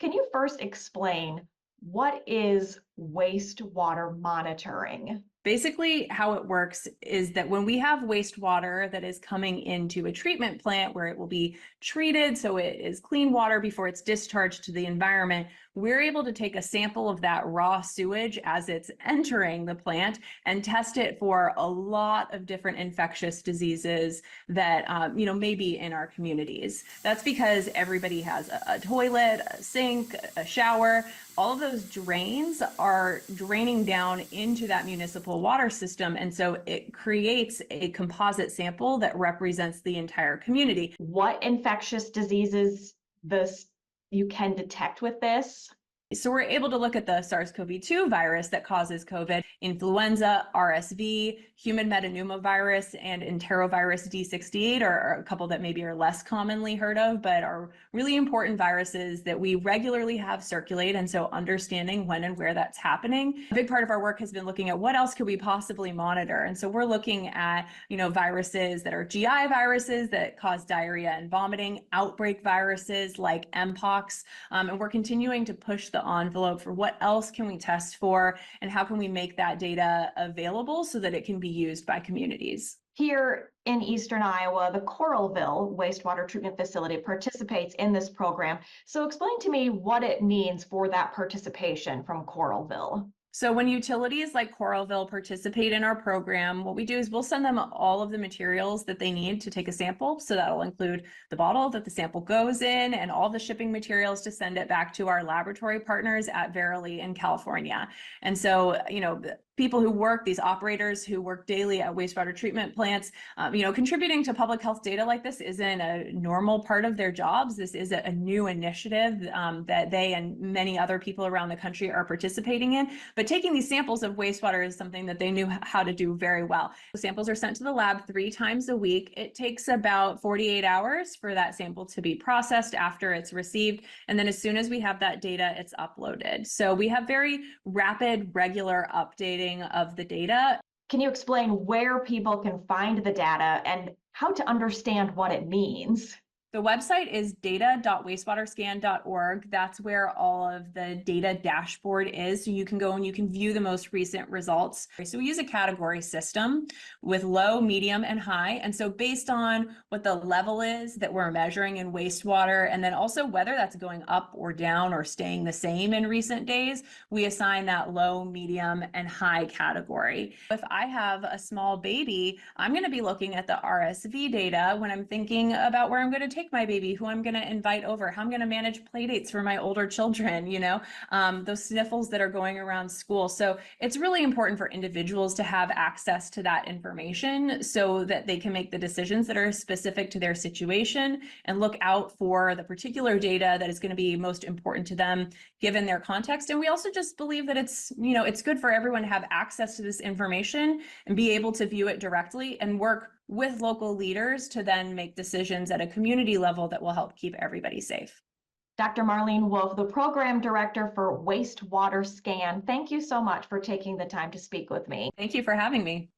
can you first explain what is wastewater monitoring? Basically, how it works is that when we have wastewater that is coming into a treatment plant where it will be treated so it is clean water before it's discharged to the environment, we're able to take a sample of that raw sewage as it's entering the plant and test it for a lot of different infectious diseases that may be in our communities. That's because everybody has a toilet, a sink, a shower. All of those drains are draining down into that municipal water system. And so it creates a composite sample that represents the entire community. What infectious diseases you can detect with this? So we're able to look at the SARS-CoV-2 virus that causes COVID, influenza, RSV, human metapneumovirus, and enterovirus D68 are a couple that maybe are less commonly heard of, but are really important viruses that we regularly have circulate. And so understanding when and where that's happening. A big part of our work has been looking at what else could we possibly monitor. And so we're looking at, viruses that are GI viruses that cause diarrhea and vomiting, outbreak viruses like Mpox, and we're continuing to push the envelope for what else can we test for and how can we make that data available so that it can be used by communities. Here in Eastern Iowa, the Coralville wastewater treatment facility participates in this program. So explain to me what it means for that participation from Coralville. So when utilities like Coralville participate in our program, what we do is we'll send them all of the materials that they need to take a sample. So that'll include the bottle that the sample goes in and all the shipping materials to send it back to our laboratory partners at Verily in California. And so, people who work, these operators who work daily at wastewater treatment plants, contributing to public health data like this isn't a normal part of their jobs. This is a new initiative that they and many other people around the country are participating in. But taking these samples of wastewater is something that they knew how to do very well. The samples are sent to the lab 3 times a week. It takes about 48 hours for that sample to be processed after it's received. And then as soon as we have that data, it's uploaded. So we have very rapid, regular updating of the data. Can you explain where people can find the data and how to understand what it means? The website is data.wastewaterscan.org. That's where all of the data dashboard is. So you can go and you can view the most recent results. So we use a category system with low, medium, and high. And so based on what the level is that we're measuring in wastewater, and then also whether that's going up or down or staying the same in recent days, we assign that low, medium, and high category. If I have a small baby, I'm going to be looking at the RSV data when I'm thinking about where I'm going to take my baby, who I'm going to invite over, how I'm going to manage play dates for my older children, those sniffles that are going around school. So it's really important for individuals to have access to that information so that they can make the decisions that are specific to their situation and look out for the particular data that is going to be most important to them given their context. And we also just believe that it's good for everyone to have access to this information and be able to view it directly and work with local leaders to then make decisions at a community level that will help keep everybody safe. Dr. Marlene Wolf, the Program Director for Wastewater Scan, thank you so much for taking the time to speak with me. Thank you for having me.